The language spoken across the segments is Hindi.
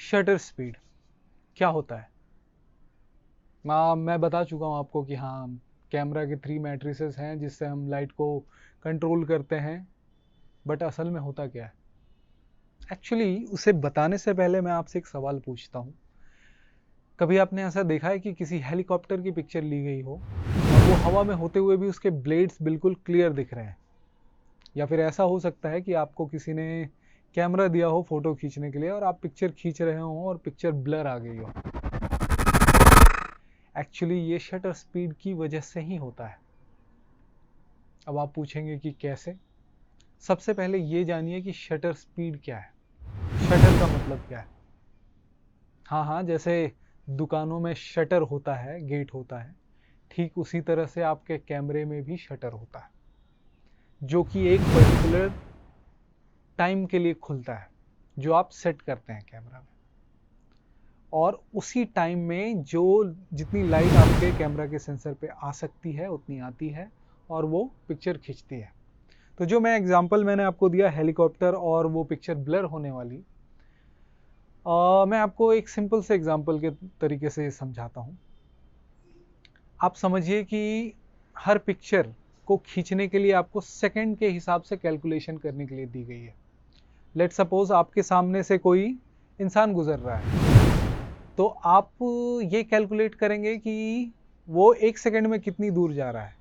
शटर स्पीड क्या होता है? मैं बता चुका हूँ आपको कि हाँ, कैमरा के 3 मैट्रिसेस हैं जिससे हम लाइट को कंट्रोल करते हैं। बट असल में होता क्या है? एक्चुअली उसे बताने से पहले मैं आपसे एक सवाल पूछता हूँ। कभी आपने ऐसा देखा है कि किसी हेलीकॉप्टर की पिक्चर ली गई हो और वो हवा में होते हुए भी उसके ब्लेड्स बिल्कुल क्लियर दिख रहे हैं? या फिर ऐसा हो सकता है कि आपको किसी ने कैमरा दिया हो फोटो खींचने के लिए और आप पिक्चर खींच रहे हो और पिक्चर ब्लर आ गई हो। एक्चुअली ये शटर स्पीड की वजह से ही होता है। अब आप पूछेंगे कि कैसे? सबसे पहले ये जानिए कि शटर स्पीड क्या है। शटर का मतलब क्या है? हाँ, जैसे दुकानों में शटर होता है, गेट होता है, ठीक उसी तरह से आपके कैमरे में भी शटर होता है, जो कि एक पर्टिकुलर टाइम के लिए खुलता है, जो आप सेट करते हैं कैमरा में। और उसी टाइम में जो जितनी लाइट आपके कैमरा के सेंसर पे आ सकती है उतनी आती है और वो पिक्चर खींचती है। तो जो एग्जांपल मैंने आपको दिया हेलीकॉप्टर और वो पिक्चर ब्लर होने वाली, मैं आपको एक सिंपल से एग्जांपल के तरीके से समझाता हूँ। आप समझिए कि हर पिक्चर को खींचने के लिए आपको सेकंड के हिसाब से कैलकुलेशन करने के लिए दी गई है। लेट सपोज आपके सामने से कोई इंसान गुजर रहा है, तो आप ये कैलकुलेट करेंगे कि वो 1 सेकंड में कितनी दूर जा रहा है।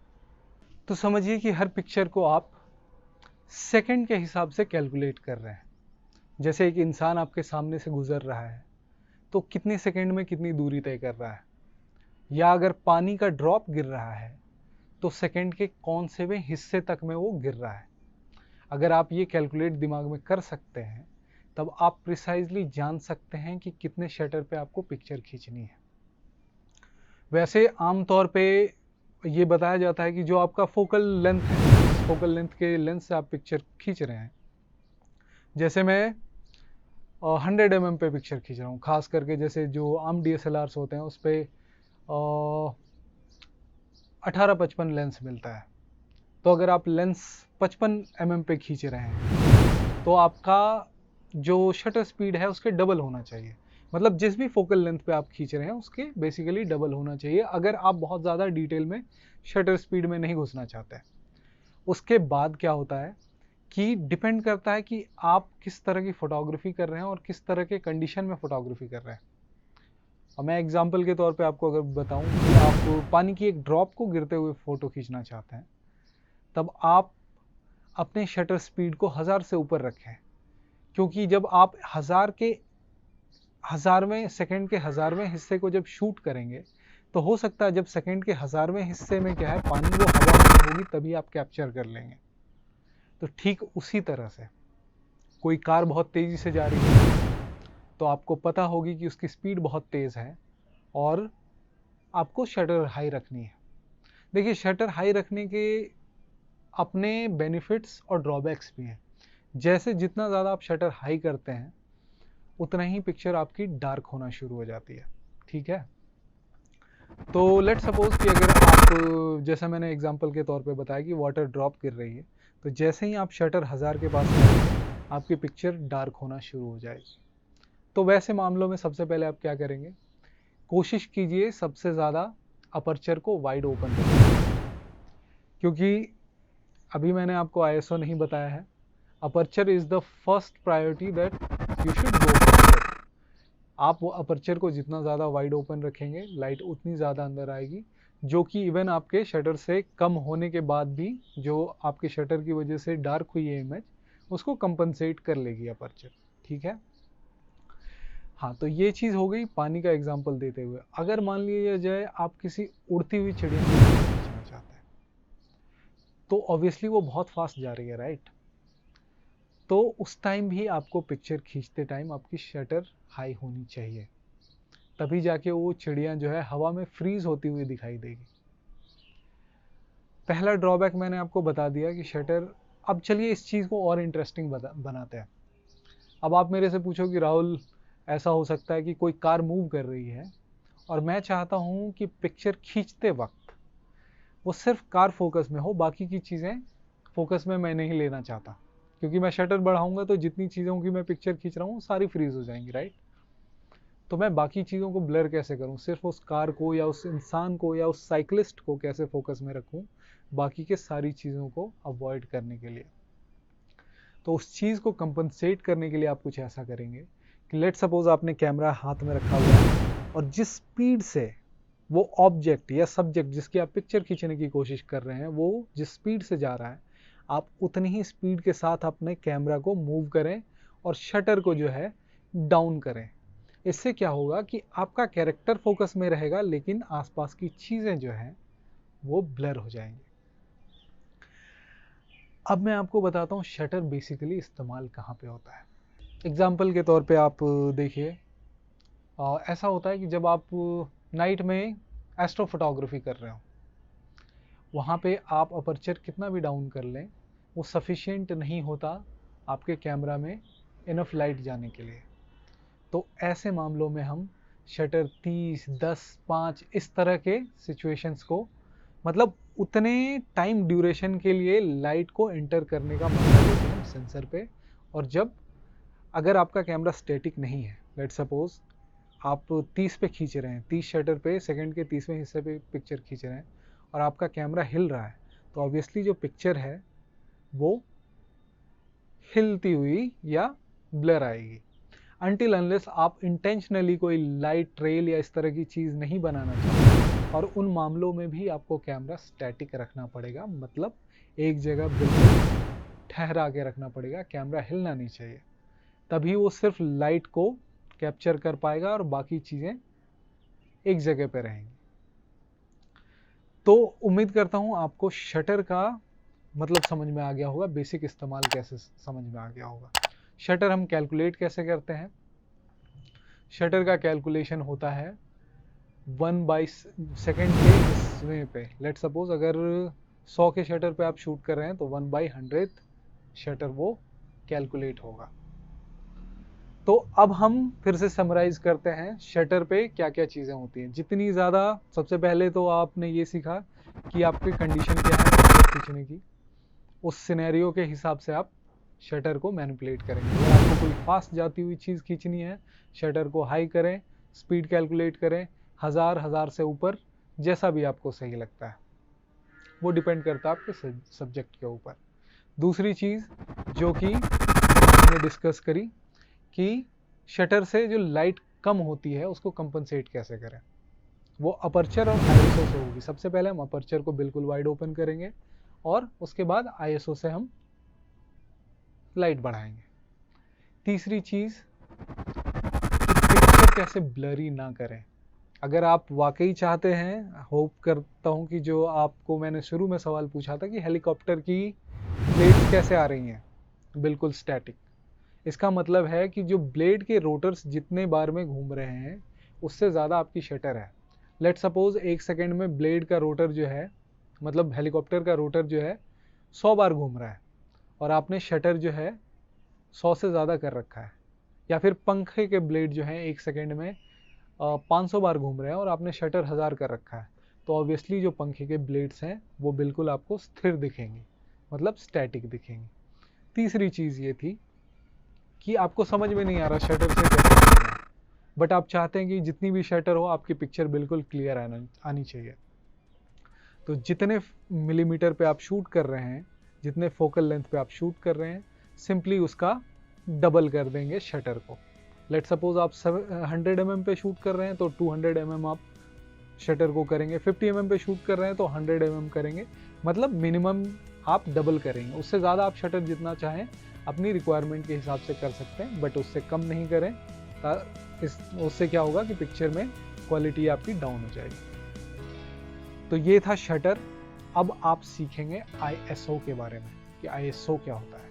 तो समझिए कि हर पिक्चर को आप सेकंड के हिसाब से कैलकुलेट कर रहे हैं। जैसे एक इंसान आपके सामने से गुजर रहा है तो कितने सेकंड में कितनी दूरी तय कर रहा है, या अगर पानी का ड्रॉप गिर रहा है तो सेकंड के कौन से वे हिस्से तक में वो गिर रहा है। अगर आप ये कैलकुलेट दिमाग में कर सकते हैं तब आप प्रिसाइजली जान सकते हैं कि कितने शटर पे आपको पिक्चर खींचनी है। वैसे आमतौर पे ये बताया जाता है कि जो आपका फोकल लेंथ है, फोकल लेंथ के लेंथ से आप पिक्चर खींच रहे हैं। जैसे मैं 100 mm पे पिक्चर खींच रहा हूँ, खास करके जैसे जो आम DSLRs होते हैं उस पर 18-55 लेंस मिलता है। तो अगर आप लेंस 55 mm पे खींच रहे हैं तो आपका जो शटर स्पीड है उसके डबल होना चाहिए। मतलब जिस भी फोकल लेंथ पे आप खींच रहे हैं उसके बेसिकली डबल होना चाहिए, अगर आप बहुत ज़्यादा डिटेल में शटर स्पीड में नहीं घुसना चाहते हैं। उसके बाद क्या होता है कि डिपेंड करता है कि आप किस तरह की फोटोग्राफी कर रहे हैं और किस तरह के कंडीशन में फोटोग्राफी कर रहे हैं। और मैं एग्जांपल के तौर पे आपको अगर बताऊं कि आप पानी की एक ड्रॉप को गिरते हुए फोटो खींचना चाहते हैं, तब आप अपने शटर स्पीड को 1000 से ऊपर रखें, क्योंकि जब आप 1000वें सेकंड के 1000वें हिस्से को जब शूट करेंगे तो हो सकता है जब सेकंड के 1000वें हिस्से में क्या है, पानी वो हवा में होगी तभी आप कैप्चर कर लेंगे। तो ठीक उसी तरह से कोई कार बहुत तेजी से जा रही है तो आपको पता होगी कि उसकी स्पीड बहुत तेज है और आपको शटर हाई रखनी है। देखिए, शटर हाई रखने के अपने बेनिफिट्स और ड्रॉबैक्स भी हैं। जैसे जितना ज़्यादा आप शटर हाई करते हैं उतना ही पिक्चर आपकी डार्क होना शुरू हो जाती है। ठीक है, तो लेट सपोज कि अगर आप, जैसा मैंने एग्जांपल के तौर पे बताया कि वाटर ड्रॉप गिर रही है, तो जैसे ही आप शटर 1000 के पास जाएंगे आपकी पिक्चर डार्क होना शुरू हो जाएगी। तो वैसे मामलों में सबसे पहले आप क्या करेंगे, कोशिश कीजिए सबसे ज़्यादा अपर्चर को वाइड ओपन रखें, क्योंकि अभी मैंने आपको ISO नहीं बताया है। Aperture is the first priority that you should go for. आप वो अपर्चर को जितना ज़्यादा वाइड ओपन रखेंगे लाइट उतनी ज़्यादा अंदर आएगी, जो कि इवन आपके शटर से कम होने के बाद भी जो आपके शटर की वजह से डार्क हुई है इमेज उसको कंपनसेट कर लेगी अपर्चर। ठीक है, हाँ, तो ये चीज़ हो गई पानी का एग्जाम्पल देते हुए। अगर मान लिया जाए आप किसी उड़ती हुई चिड़िया को खींचना चाहते हैं तो ऑब्वियसली वो बहुत फास्ट जा रही है, राइट? तो उस टाइम भी आपको पिक्चर खींचते टाइम आपकी शटर हाई होनी चाहिए, तभी जाके वो चिड़िया जो है हवा में फ्रीज होती हुई दिखाई देगी। पहला ड्रॉबैक मैंने आपको बता दिया कि शटर। अब चलिए इस चीज़ को और इंटरेस्टिंग बनाते हैं। अब आप मेरे से पूछो कि राहुल, ऐसा हो सकता है कि कोई कार मूव कर रही है और मैं चाहता हूँ कि पिक्चर खींचते वक्त वो सिर्फ कार फोकस में हो, बाकी की चीज़ें फोकस में मैं नहीं लेना चाहता, क्योंकि मैं शटर बढ़ाऊंगा तो जितनी चीज़ों की मैं पिक्चर खींच रहा हूँ सारी फ्रीज हो जाएंगी, राइट? तो मैं बाकी चीज़ों को ब्लर कैसे करूं, सिर्फ उस कार को या उस इंसान को या उस साइकिलिस्ट को कैसे फोकस में रखूं, बाकी के सारी चीज़ों को अवॉइड करने के लिए। तो उस चीज़ को कंपनसेट करने के लिए आप कुछ ऐसा करेंगे कि लेट सपोज आपने कैमरा हाथ में रखा हुआ है और जिस स्पीड से वो ऑब्जेक्ट या सब्जेक्ट जिसकी आप पिक्चर खींचने की कोशिश कर रहे हैं वो जिस स्पीड से जा रहा है, आप उतनी ही स्पीड के साथ अपने कैमरा को मूव करें और शटर को जो है डाउन करें। इससे क्या होगा कि आपका कैरेक्टर फोकस में रहेगा लेकिन आसपास की चीज़ें जो हैं वो ब्लर हो जाएंगी। अब मैं आपको बताता हूँ शटर बेसिकली इस्तेमाल कहाँ पे होता है। एग्जाम्पल के तौर पे आप देखिए, ऐसा होता है कि जब आप नाइट में एस्ट्रोफोटोग्राफी कर रहे हो, वहाँ पे आप अपर्चर कितना भी डाउन कर लें वो सफिशिएंट नहीं होता आपके कैमरा में इनफ लाइट जाने के लिए। तो ऐसे मामलों में हम शटर 30, 10, 5 इस तरह के सिचुएशंस को, मतलब उतने टाइम ड्यूरेशन के लिए लाइट को एंटर करने का मौका देते हैं सेंसर पे। और जब अगर आपका कैमरा स्टैटिक नहीं है, लेट सपोज आप 30 पे खींच रहे हैं, 30 शटर पे सेकंड के 30वें हिस्से पे पिक्चर खींच रहे हैं और आपका कैमरा हिल रहा है, तो ऑब्वियसली जो पिक्चर है वो हिलती हुई या ब्लर आएगी। अनटिल अनलेस आप इंटेंशनली कोई लाइट ट्रेल या इस तरह की चीज़ नहीं बनाना चाहते, और उन मामलों में भी आपको कैमरा स्टैटिक रखना पड़ेगा, मतलब एक जगह बिल्कुल ठहरा के रखना पड़ेगा, कैमरा हिलना नहीं चाहिए, तभी वो सिर्फ लाइट को कैप्चर कर पाएगा और बाकी चीज़ें एक जगह पे रहेंगी। तो उम्मीद करता हूँ आपको शटर का मतलब समझ में आ गया होगा, बेसिक इस्तेमाल कैसे समझ में आ गया होगा। शटर हम कैलकुलेट कैसे करते हैं? शटर का कैलकुलेशन होता है 1/सेकंड के इसमें पे। लेट सपोज अगर 100 के शटर पे आप शूट कर रहे हैं तो 1/100 शटर वो कैलकुलेट होगा। तो अब हम फिर से समराइज करते हैं शटर पे क्या क्या चीज़ें होती हैं। जितनी ज़्यादा, सबसे पहले तो आपने ये सीखा कि आपकी कंडीशन क्या है खींचने की, उस सिनेरियो के हिसाब से आप शटर को मैनिपुलेट करेंगे। अगर आपको कोई फास्ट जाती हुई चीज़ खींचनी है, शटर को हाई करें, स्पीड कैलकुलेट करें, 1000 से ऊपर, जैसा भी आपको सही लगता है, वो डिपेंड करता है आपके सब्जेक्ट के ऊपर। दूसरी चीज़ जो कि हमने डिस्कस करी कि शटर से जो लाइट कम होती है उसको कंपनसेट कैसे करें, वो अपर्चर और आईएसओ से होगी। सबसे पहले हम अपर्चर को बिल्कुल वाइड ओपन करेंगे और उसके बाद आईएसओ से हम लाइट बढ़ाएंगे। तीसरी चीज़, पिक्चर कैसे ब्लरी ना करें। अगर आप वाकई चाहते हैं, होप करता हूं कि जो आपको मैंने शुरू में सवाल पूछा था कि हेलीकॉप्टर की ब्लेड्स कैसे आ रही हैं बिल्कुल स्टैटिक, इसका मतलब है कि जो ब्लेड के रोटर्स जितने बार में घूम रहे हैं उससे ज़्यादा आपकी शटर है। लेट सपोज 1 सेकेंड में ब्लेड का रोटर जो है, मतलब हेलीकॉप्टर का रोटर जो है 100 बार घूम रहा है और आपने शटर जो है 100 से ज़्यादा कर रखा है, या फिर पंखे के ब्लेड जो हैं 1 सेकेंड में 500 बार घूम रहे हैं और आपने शटर 1000 कर रखा है, तो ऑब्वियसली जो पंखे के ब्लेड्स हैं वो बिल्कुल आपको स्थिर दिखेंगे, मतलब स्टैटिक दिखेंगे। तीसरी चीज़ ये थी कि आपको समझ में नहीं आ रहा शटर से कैसे करना है, बट आप चाहते हैं कि जितनी भी शटर हो आपकी पिक्चर बिल्कुल क्लियर आनी चाहिए। तो जितने मिलीमीटर पे आप शूट कर रहे हैं, जितने फोकल लेंथ पे आप शूट कर रहे हैं, सिंपली उसका डबल कर देंगे शटर को। लेट सपोज आप 100 mm पे शूट कर रहे हैं तो 200 mm आप शटर को करेंगे, 50 mm पे शूट कर रहे हैं तो 100 mm करेंगे, मतलब मिनिमम आप डबल करेंगे। उससे ज़्यादा आप शटर जितना चाहें अपनी रिक्वायरमेंट के हिसाब से कर सकते हैं, बट उससे कम नहीं करें, उससे क्या होगा कि पिक्चर में क्वालिटी आपकी डाउन हो जाएगी। तो ये था शटर। अब आप सीखेंगे आईएसओ के बारे में कि आईएसओ क्या होता है।